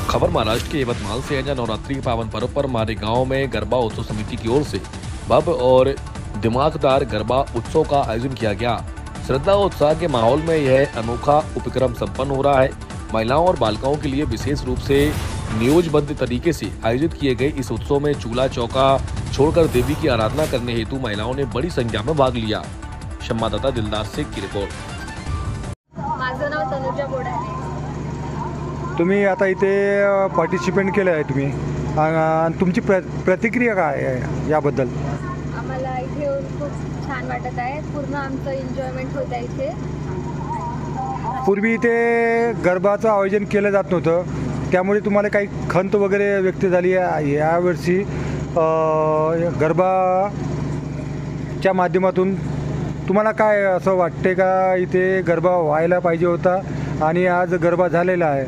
खबर महाराष्ट्र के यवतमाल से है, जहां नवरात्रि के पावन पर्व पर मारेगांव में गरबा उत्सव समिति की ओर से भव्य और दिमागदार गरबा उत्सव का आयोजन किया गया। श्रद्धा और उत्साह के माहौल में यह अनोखा उपक्रम संपन्न हो रहा है। महिलाओं और बालिकाओं के लिए विशेष रूप से नियोजबद्ध तरीके से आयोजित किए गए इस उत्सव में चूल्हा चौका छोड़कर देवी की आराधना करने हेतु महिलाओं ने बड़ी संख्या में भाग लिया। संवाददाता दिलदार शेख की रिपोर्ट। माझं नाव तनुजा बोडाले। तुम्ही आता इथे पार्टिसिपेट केलं आहे तुम्ही, तुमची प्रतिक्रिया काय आहे याबद्दल? आम्हाला इथे येऊन खूप छान वाटत आहे। पूर्ण आमचं एन्जॉयमेंट होत आहे इथे। पूर्वी इथे गरबाचं आयोजन केलं जात नव्हतं, त्यामुळे तुम्हाला काही खंत वगैरे व्यक्त झाली आहे? यावर्षी गरबाच्या माध्यमातून तुम्हाला काय असं वाटते का इथे गरबा व्हायला पाहिजे होता आणि आज गरबा झालेला आहे?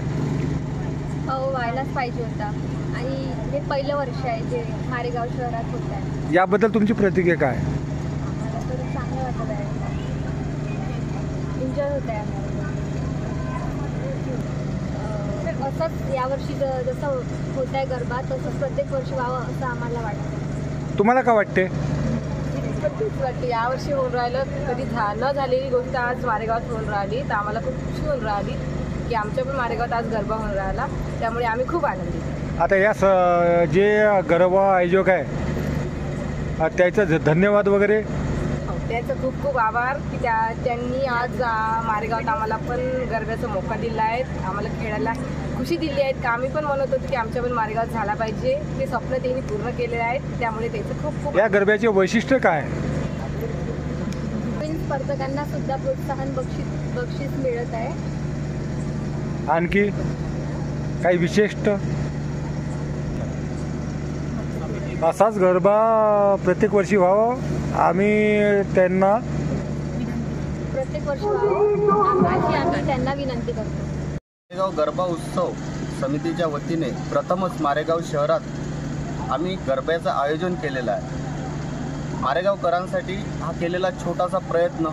हो, व्हायलाच पाहिजे होता आणि हे पहिलं वर्ष आहे जे मारेगाव शहरात होत आहे। याबद्दल तुमची प्रतिक्रिया काय? मला तर चांगलं वाटत आहे, एन्जॉय होत आहे आम्हाला। असंच यावर्षी जसं होत आहे गरबा तसंच प्रत्येक वर्षी व्हावं असं आम्हाला वाटतं। तुम्हाला काय वाटते? खूप वाटते यावर्षी होऊन राहिलं, कधी न झालेली गोष्ट आज मारेगावात होऊन राहिली, तर आम्हाला खूप खुशी होऊन राहिली की आमच्या पण मारेगावात आज गरबा होऊन राहिला, त्यामुळे आम्ही खूप आनंदित। आता या जे गरबा आयोजक आहे त्याचं धन्यवाद वगैरे, त्याचं खूप खूप आभार की त्यांनी आज मारेगावात आम्हाला पण गरब्याचा मोका दिला आहे, आम्हाला खेळायला खुशी दिली आहे का आम्ही पण म्हणत होतो की आमच्या पण मारेगावात झाला पाहिजे, ते स्वप्न त्यांनी पूर्ण केलेले आहेत, त्यामुळे त्याचं खूप खूप। या गरब्याचे वैशिष्ट्य काय? स्पर्धकांना सुद्धा प्रोत्साहन बक्षीस मिळत आहे। आणखी काही विशिष्ट असाच गरबा प्रत्येक वर्षी व्हावं आम्ही त्यांना प्रत्येक वर्षी व्हावं अशी आम्ही त्यांना विनंती करतो। मारेगाव गरबा उत्सव समितीच्या वतीने प्रथमच मारेगाव शहरात आम्ही गरब्याचं आयोजन केलेलं आहे। मारेगावकरांसाठी हा केलेला छोटासा प्रयत्न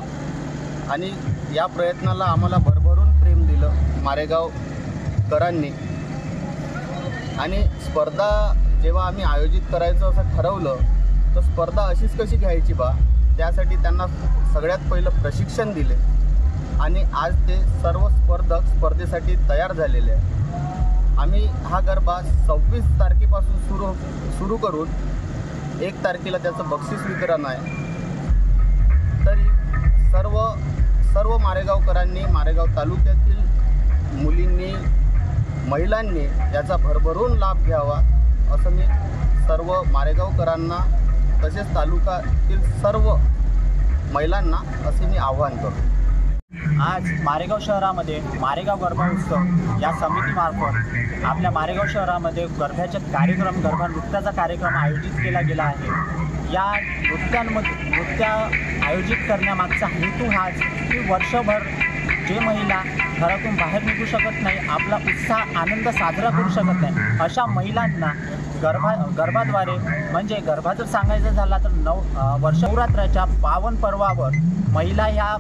आणि या प्रयत्नाला आम्हाला भरभरून प्रेम दिलं मारेगावकरांनी। आणि स्पर्धा जेव्हा आम्ही आयोजित करायचं असं ठरवलं तर स्पर्धा अशीच कशी घ्यायची बा, त्यासाठी त्यांना सगळ्यात पहिलं प्रशिक्षण दिले आणि आज ते सर्व स्पर्धक स्पर्धेसाठी तयार झालेले आहे। आम्ही हा गरबा 26 तारखेपासून सुरू करून 1 तारखेला त्याचं बक्षीस वितरण आहे। तरी सर्व मारेगावकरांनी, मारेगाव तालुक्यातील मुलींनी, महिलांनी याचा भरभरून लाभ घ्यावा असं मी सर्व मारेगावकरांना तसेच तालुक्यातील सर्व महिलांना असे मी आवाहन करतो। आज मारेगाव शहरामध्ये मारेगाव गरबा उत्सव या समितीमार्फत आपल्या मारेगाव शहरामध्ये गरब्याचे कार्यक्रम, गरबा नृत्याचा कार्यक्रम आयोजित केला गेला आहे। या नृत्य आयोजित करण्यामागचा हेतू हाच की वर्षभर जे महिला घरातून बाहेर निघू शकत नाही, आपला उत्साह आनंद साजरा करू शकत नाही, अशा महिलांना गरबाद्वारे म्हणजे गरबा जर सांगायचं झाला तर नवरात्राच्या पावन पर्वावर महिला या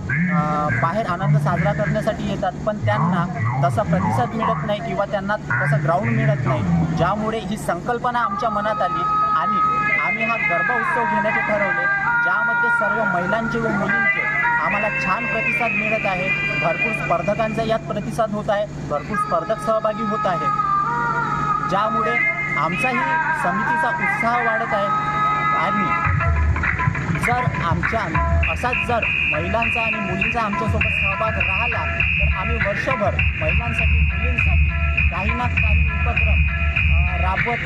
बाहेर आनंद साजरा करण्यासाठी येतात, पण त्यांना तसा प्रतिसाद मिळत नाही किंवा त्यांना तसं ग्राउंड मिळत नाही, ज्यामुळे ही संकल्पना आमच्या मनात आली आणि आम्ही हा गरबा उत्सव घेण्याचे ठरवले, ज्यामध्ये सर्व महिलांचे व मुलींचे आम्हाला छान प्रतिसाद मिळत आहे। भरपूर स्पर्धकांचा यात प्रतिसाद होत आहे, भरपूर स्पर्धक सहभागी होत आहेत, ज्यामुळे आमचाही समितीचा उत्साह वाढत आहे। आणि असाच जर महिलांचा आणि मुलींचा आमच्यासोबत सहभाग राहिला तर आम्ही वर्षभर महिलांसाठी, मुलींसाठी काही ना काही उपक्रम राबवत